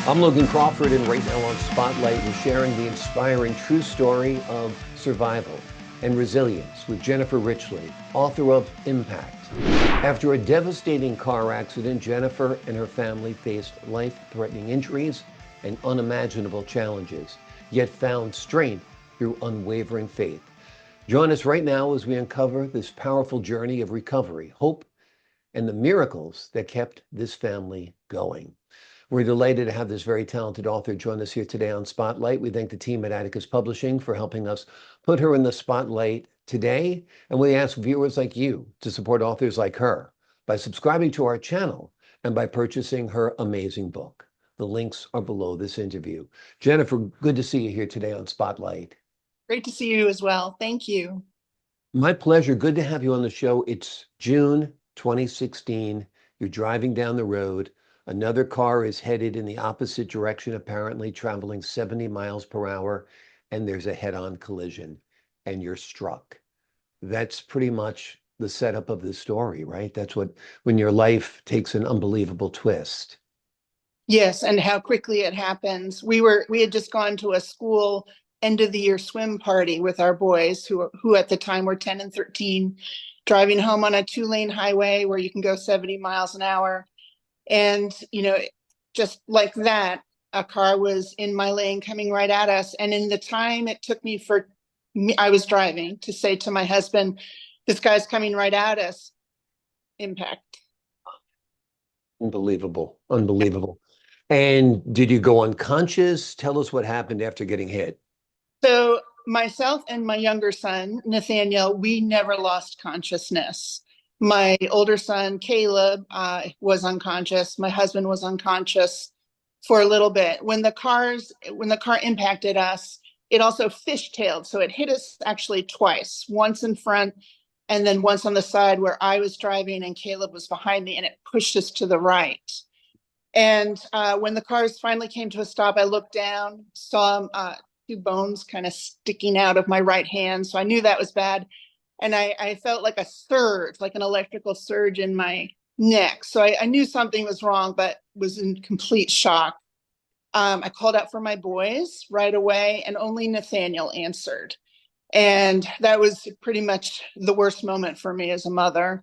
I'm Logan Crawford, and right now on Spotlight, we're sharing the inspiring true story of survival and resilience with Jennifer Reichle, author of Impact. After a devastating car accident, Jennifer and her family faced life-threatening injuries and unimaginable challenges, yet found strength through unwavering faith. Join us right now as we uncover this powerful journey of recovery, hope, and the miracles that kept this family going. We're delighted to have this very talented author join us here today on Spotlight. We thank the team at Atticus Publishing for helping us put her in the spotlight today. And we ask viewers like you to support authors like her by subscribing to our channel and by purchasing her amazing book. The links are below this interview. Jennifer, good to see you here today on Spotlight. Great to see you as well. Thank you. My pleasure. Good to have you on the show. It's June 2016. You're driving down the road. Another car is headed in the opposite direction, apparently traveling 70 miles per hour, and there's a head-on collision, and you're struck. That's pretty much the setup of the story, right? That's when your life takes an unbelievable twist. Yes, and how quickly it happens. We had just gone to a school end of the year swim party with our boys who at the time were 10 and 13, driving home on a 2-lane highway where you can go 70 miles an hour. And, just like that, a car was in my lane coming right at us. And in the time it took me I was driving, to say to my husband, this guy's coming right at us, impact. Unbelievable. Unbelievable. And did you go unconscious? Tell us what happened after getting hit. So myself and my younger son, Nathaniel, we never lost consciousness. My older son, Caleb, was unconscious. My husband was unconscious for a little bit. When the car impacted us, it also fishtailed. So it hit us actually twice, once in front and then once on the side where I was driving and Caleb was behind me, and it pushed us to the right. And when the cars finally came to a stop, I looked down, saw two bones kind of sticking out of my right hand. So I knew that was bad. And I felt like a surge, like an electrical surge in my neck. So I knew something was wrong, but was in complete shock. I called out for my boys right away, and only Nathaniel answered. And that was pretty much the worst moment for me as a mother.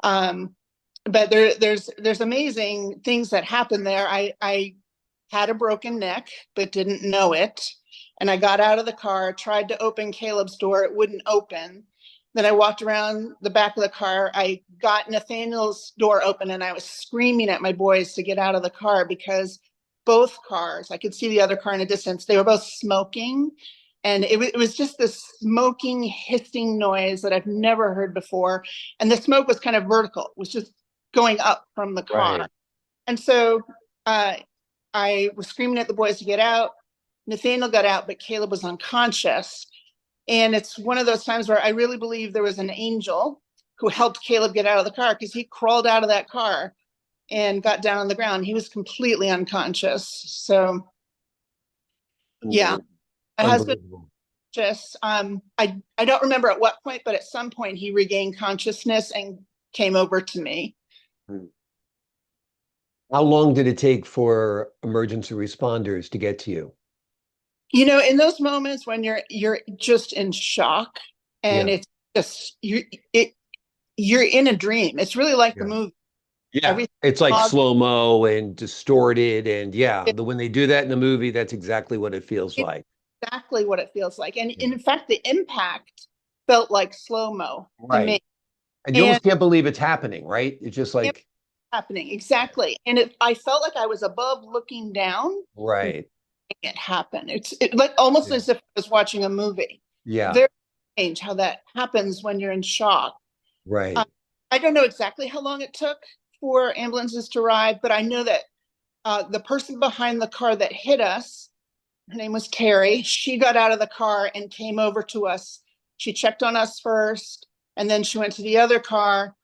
But there's amazing things that happen there. I had a broken neck, but didn't know it. And I got out of the car, tried to open Caleb's door. It wouldn't open. Then I walked around the back of the car. I got Nathaniel's door open, and I was screaming at my boys to get out of the car because both cars, I could see the other car in a distance, they were both smoking. And it was just this smoking, hissing noise that I've never heard before. And the smoke was kind of vertical. It was just going up from the car. Right. And so I was screaming at the boys to get out. Nathaniel got out, but Caleb was unconscious. And it's one of those times where I really believe there was an angel who helped Caleb get out of the car, because he crawled out of that car and got down on the ground. He was completely unconscious. So, yeah, my husband just, I don't remember at what point, but at some point he regained consciousness and came over to me. How long did it take for emergency responders to get to you? In those moments when you're just in shock, and Yeah. it's just you're in a dream. It's really like the Yeah. movie. Yeah. Everything It's like slow-mo and distorted. And yeah, when they do that in the movie, that's exactly what it feels it's like. exactly what it feels like. And Yeah. in fact, the impact felt like slow-mo to me. Right. And you And almost can't believe it's happening, right? It's just it like, was happening. Exactly. And I felt like I was above looking down. right. It happened. It's like almost Yeah. as if I was watching a movie. Yeah. Very strange how that happens when you're in shock. Uh, Right. I don't know exactly how long it took for ambulances to arrive, but I know that the person behind the car that hit us, her name was Terry, she got out of the car and came over to us. She checked on us first, and then she went to the other car,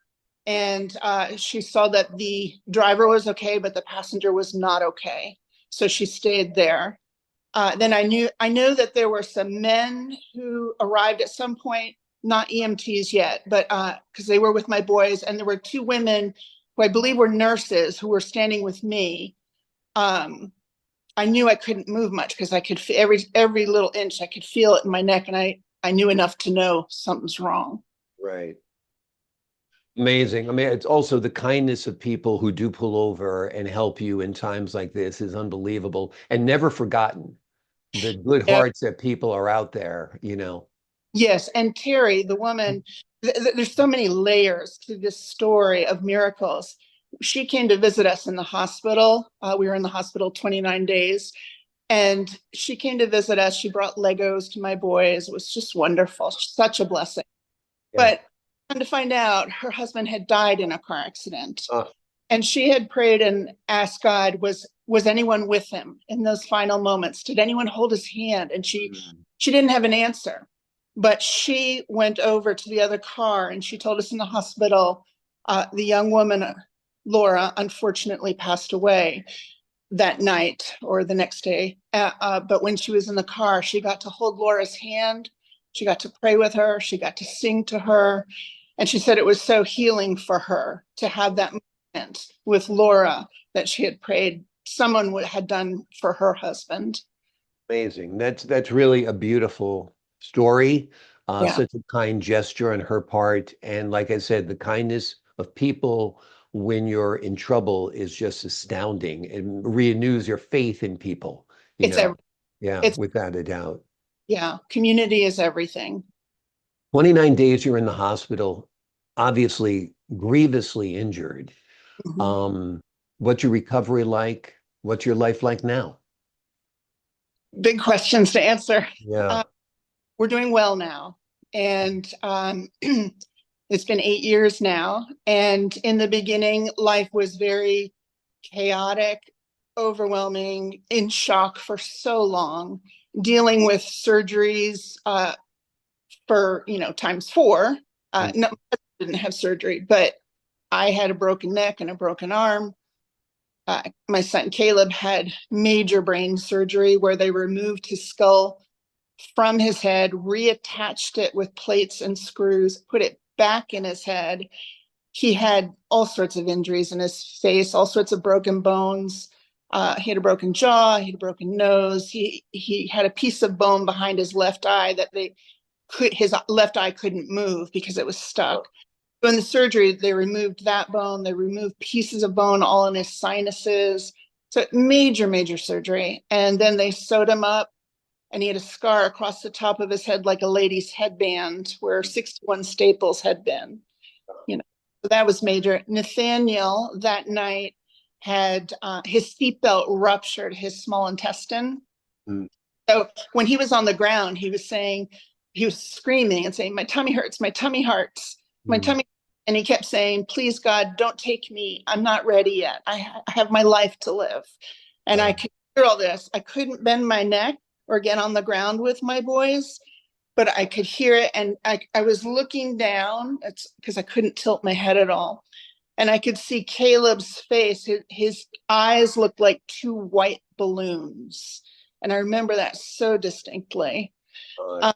and she saw that the driver was okay, but the passenger was not okay. So she stayed there. Then I know that there were some men who arrived at some point, not EMTs yet, but because they were with my boys, and there were two women who I believe were nurses who were standing with me. I knew I couldn't move much because I could every little inch I could feel it in my neck, and I knew enough to know something's wrong. Right. Amazing. I mean, it's also the kindness of people who do pull over and help you in times like this is unbelievable and never forgotten. The good Yeah. hearts that people are out there, you know. Yes, and Terry, the woman, there's so many layers to this story of miracles. She came to visit us in the hospital. We were in the hospital 29 days, and she came to visit us. She brought Legos to my boys. It was just wonderful, such a blessing. Yeah. But come to find out, her husband had died in a car accident, Uh, and she had prayed and asked God, was anyone with him in those final moments? Did anyone hold his hand? And she didn't have an answer, but she went over to the other car and she told us in the hospital, the young woman, Laura, unfortunately passed away that night or the next day. But when she was in the car, she got to hold Laura's hand. She got to pray with her. She got to sing to her. And she said it was so healing for her to have that moment with Laura that she had prayed someone had done for her husband. Amazing. That's really a beautiful story. Yeah, Such a kind gesture on her part. And like I said, the kindness of people when you're in trouble is just astounding and renews your faith in people, you it's know. every, Yeah, it's without a doubt. yeah, community is everything. 29 days you're in the hospital, obviously grievously injured. Mhm. Um, what's your recovery like? What's your life like now? Big questions to answer. Yeah. Uh, we're doing well now. And it's been 8 years now. And in the beginning, life was very chaotic, overwhelming, in shock for so long, dealing with surgeries for, times four. Mm. No, I didn't have surgery, but I had a broken neck and a broken arm. My son Caleb had major brain surgery where they removed his skull from his head, reattached it with plates and screws, put it back in his head. He had all sorts of injuries in his face, all sorts of broken bones. He had a broken jaw, he had a broken nose. He had a piece of bone behind his left eye that his left eye couldn't move because it was stuck. So in the surgery, they removed that bone. They removed pieces of bone all in his sinuses. So major, major surgery. And then they sewed him up, and he had a scar across the top of his head like a lady's headband where 61 staples had been. So that was major. Nathaniel that night had his seatbelt ruptured his small intestine. Mm. So when he was on the ground, he was screaming and saying, "My tummy hurts, my tummy hurts, my Mm. tummy." And he kept saying, "Please, God, don't take me. I'm not ready yet. I have my life to live." And I Wow. could hear all this. I couldn't bend my neck or get on the ground with my boys, but I could hear it. And I was looking down. It's because I couldn't tilt my head at all. And I could see Caleb's face. His eyes looked like two white balloons. And I remember that so distinctly. Uh, Uh,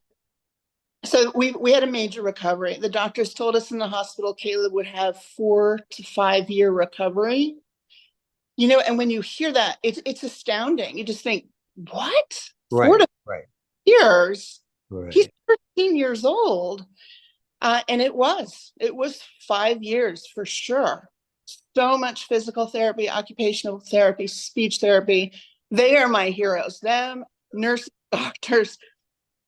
so we had a major recovery. The doctors told us in the hospital Caleb would have 4 to 5 year recovery. And when you hear that, it's astounding. You just think, what? four right, to right, years? He's right. 13 years old. And it was 5 years for sure. So much physical therapy, occupational therapy, speech therapy. They are my heroes. Them, nurses, doctors,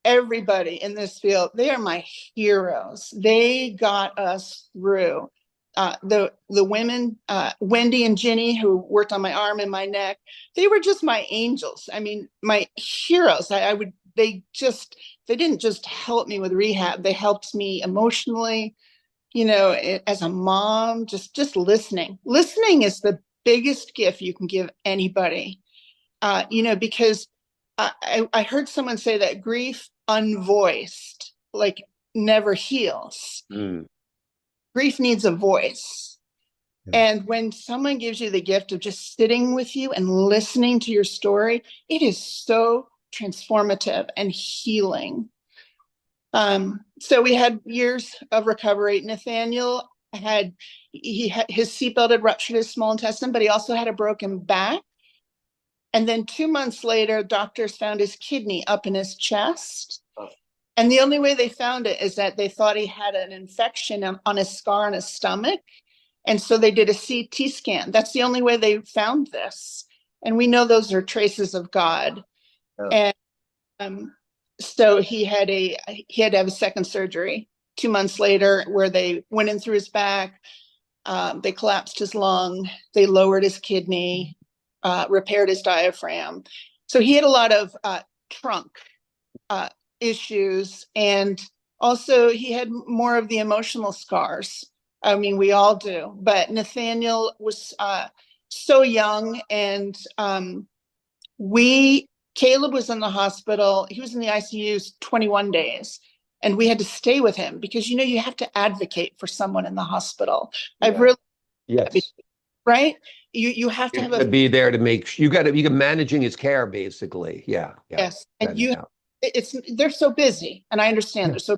everybody in this field, they are my heroes. They got us through. The women, Wendy and Ginny, who worked on my arm and my neck, they were just my angels. I mean, my heroes. They didn't just help me with rehab. They helped me emotionally, as a mom, just listening. Listening is the biggest gift you can give anybody. Because I heard someone say that grief unvoiced, like, never heals. Mm. Grief needs a voice. Yeah. And when someone gives you the gift of just sitting with you and listening to your story, it is so transformative and healing. So we had years of recovery. Nathaniel his seatbelt had ruptured his small intestine, but he also had a broken back. And then 2 months later, doctors found his kidney up in his chest. Oh. And the only way they found it is that they thought he had an infection on his scar on his stomach. And so they did a CT scan. That's the only way they found this. And we know those are traces of God. Oh. And so he had to have a second surgery 2 months later, where they went in through his back. They collapsed his lung. They lowered his kidney, repaired his diaphragm. So he had a lot of trunk issues. And also he had more of the emotional scars. I mean, we all do. But Nathaniel was so young. And Caleb was in the hospital. He was in the ICU 21 days. And we had to stay with him because, you have to advocate for someone in the hospital. Yeah. I've really, yes. Right? You have to have be there to make you managing his care basically. Yeah. Yes. And they're so busy, and I understand they're so,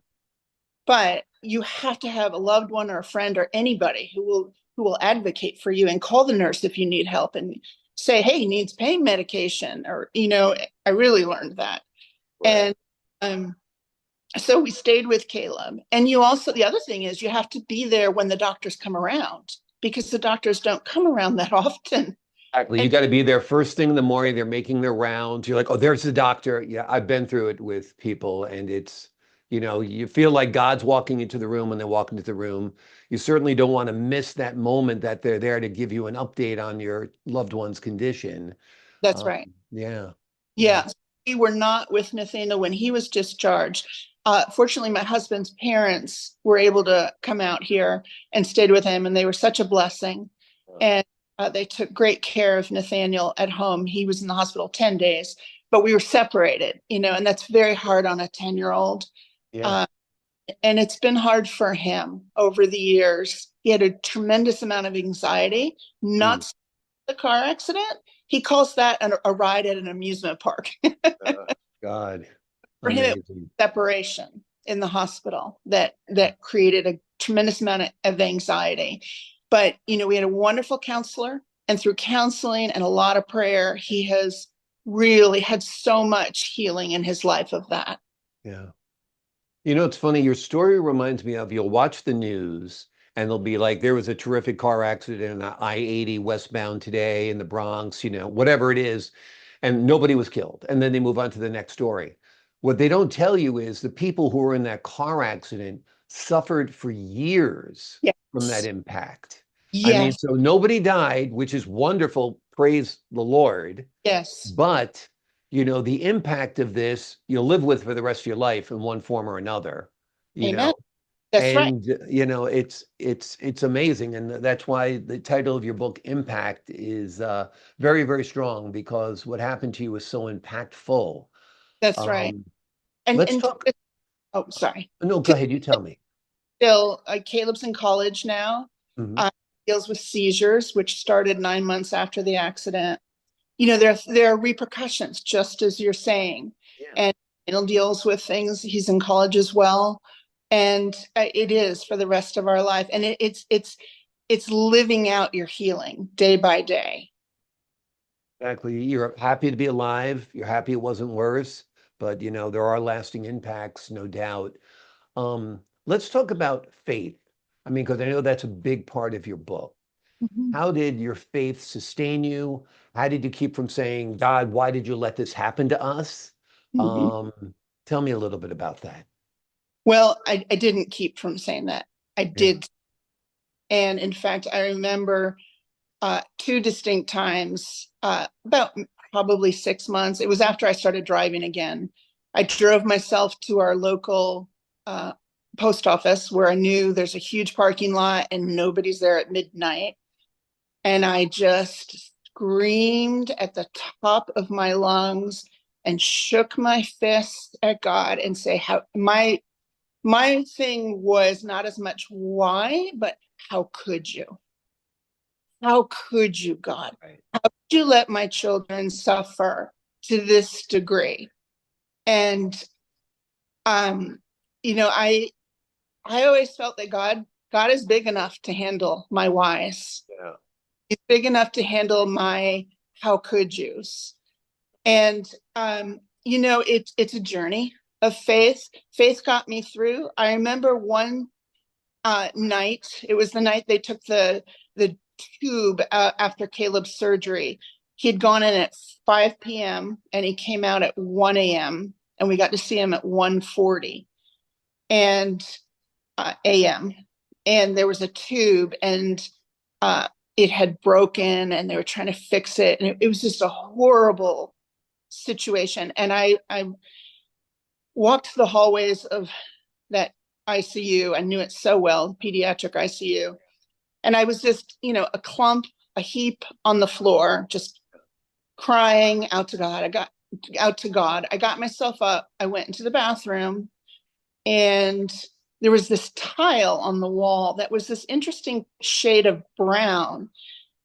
but you have to have a loved one or a friend or anybody who will advocate for you and call the nurse if you need help and say, hey, he needs pain medication, or, I really learned that. Right. And so we stayed with Caleb. And the other thing is you have to be there when the doctors come around, because the doctors don't come around that often. Exactly. You got to be there first thing in the morning. They're making their rounds. You're like, oh, there's the doctor. Yeah, I've been through it with people. And it's, you feel like God's walking into the room when they walk into the room. You certainly don't want to miss that moment that they're there to give you an update on your loved one's condition. That's right. Yeah. Yeah. We were not with Nathaniel when he was discharged. Fortunately, my husband's parents were able to come out here and stayed with him, and they were such a blessing. And they took great care of Nathaniel at home. He was in the hospital 10 days, but we were separated, and that's very hard on a 10-year-old. Yeah. And it's been hard for him over the years. He had a tremendous amount of anxiety, not the car accident. He calls that a ride at an amusement park. God. For him, it was separation in the hospital that created a tremendous amount of anxiety. But, we had a wonderful counselor, and through counseling and a lot of prayer, he has really had so much healing in his life of that. Yeah. It's funny. Your story reminds me of, you'll watch the news and they'll be like, there was a terrific car accident on I-80 westbound today in the Bronx, whatever it is, and nobody was killed. And then they move on to the next story. What they don't tell you is the people who were in that car accident suffered for years from that impact. Yes. I mean, so nobody died, which is wonderful. Praise the Lord. Yes. But the impact of this you'll live with for the rest of your life in one form or another. Amen. That's right. It's amazing, and that's why the title of your book, Impact, is very, very strong, because what happened to you was so impactful. That's right. Let's talk. Oh, sorry. No, go ahead. You tell me. Still, Caleb's in college now. Deals with seizures, which started 9 months after the accident. There are repercussions, just as you're saying. And Daniel deals with things. He's in college as well. And it is for the rest of our life. And it's living out your healing day by day. Exactly. You're happy to be alive. You're happy it wasn't worse. But, there are lasting impacts, no doubt. Let's talk about faith. I mean, because I know that's a big part of your book. How did your faith sustain you? How did you keep from saying, God, why did you let this happen to us? Tell me a little bit about that. Well, I didn't keep from saying that. I did. And in fact, I remember 2 distinct times, about probably 6 months. It was after I started driving again. I drove myself to our local post office, where I knew there's a huge parking lot and nobody's there at midnight. And I just screamed at the top of my lungs and shook my fist at God and say, how my thing was not as much why, but how could you? How could you, God? How could you let my children suffer to this degree? And I always felt that God is big enough to handle my whys. He's big enough to handle my how could yous. And it's a journey of faith. Faith got me through. I remember one night. It was the night they took the tube after Caleb's surgery. He'd gone in at 5 p.m. and he came out at 1 a.m. and we got to see him at 1:40 and a.m. And there was a tube and it had broken and they were trying to fix it. And it was just a horrible situation. And I walked the hallways of that ICU. I knew it so well, pediatric ICU. And I was just, a clump, a heap on the floor, just crying out to God. I got out to God. I got myself up. I went into the bathroom and there was this tile on the wall that was this interesting shade of brown.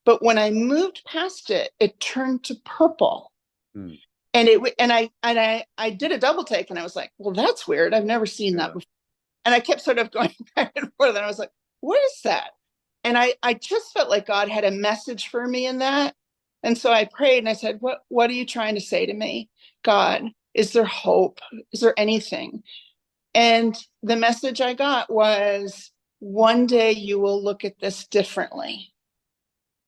But when I moved past it, it turned to purple. Mm. And I did a double take and I was like, well, that's weird. I've never seen that before. And I kept sort of going back and forth. And I was like, what is that? And I just felt like God had a message for me in that. And so I prayed and I said, what are you trying to say to me? God, is there hope? Is there anything? And the message I got was, one day you will look at this differently.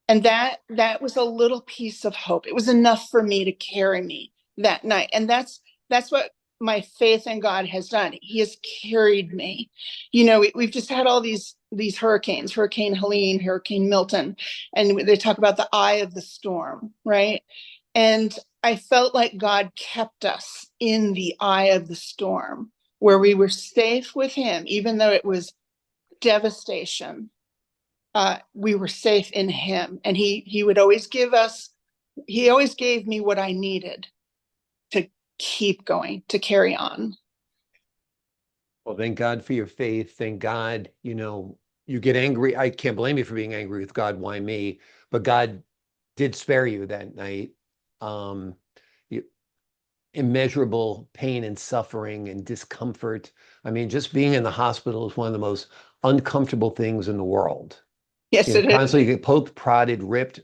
And that was a little piece of hope. It was enough for me to carry me that night. And that's what my faith in God has done. He has carried me. We've just had all these hurricanes, Hurricane Helene, Hurricane Milton, and they talk about the eye of the storm, right? And I felt like God kept us in the eye of the storm, where we were safe with him, even though it was devastation. We were safe in him, and he would always he always gave me what I needed to keep going, to carry on. Well, thank God for your faith. Thank God, you get angry. I can't blame you for being angry with God. Why me? But God did spare you that night. Immeasurable pain and suffering and discomfort. I mean, just being in the hospital is one of the most uncomfortable things in the world. Yes, it is. Constantly get poked, prodded, ripped,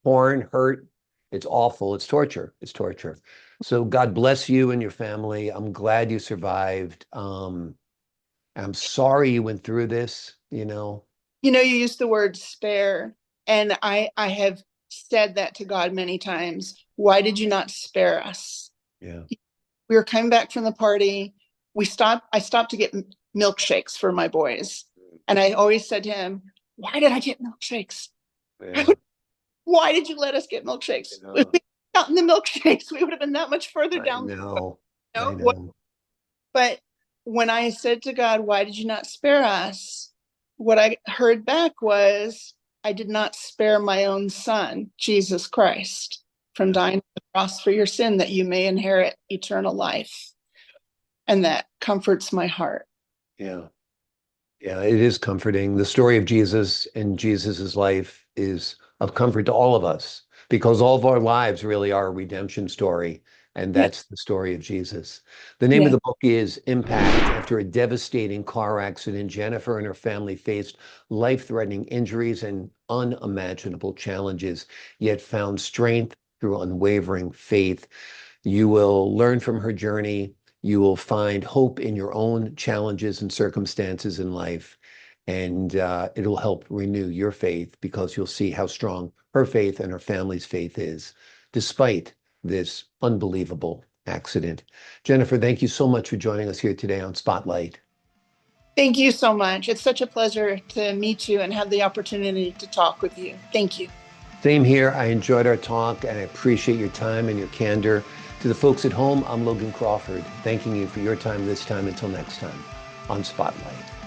torn, hurt. It's awful. It's torture. It's torture. So God bless you and your family. I'm glad you survived. I'm sorry you went through this, You used the word spare, and I have said that to God many times. Why did you not spare us? Yeah. We were coming back from the party. I stopped to get milkshakes for my boys. And I always said to him, why did I get milkshakes? Yeah. Why did you let us get milkshakes? If we had gotten the milkshakes, we would have been that much further down. I know. But when I said to God, why did you not spare us? What I heard back was, I did not spare my own son, Jesus Christ, from dying on the cross for your sin, that you may inherit eternal life. And that comforts my heart. Yeah. Yeah, it is comforting. The story of Jesus and Jesus's life is of comfort to all of us, because all of our lives really are a redemption story. And that's the story of Jesus. The name of the book is Impact. After a devastating car accident, Jennifer and her family faced life-threatening injuries and unimaginable challenges, yet found strength through unwavering faith. You will learn from her journey. You will find hope in your own challenges and circumstances in life, and it'll help renew your faith, because you'll see how strong her faith and her family's faith is, despite this unbelievable accident. Jennifer, thank you so much for joining us here today on Spotlight. Thank you so much. It's such a pleasure to meet you and have the opportunity to talk with you. Thank you. Same here. I enjoyed our talk, and I appreciate your time and your candor. To the folks at home, I'm Logan Crawford, thanking you for your time this time. Until next time on Spotlight.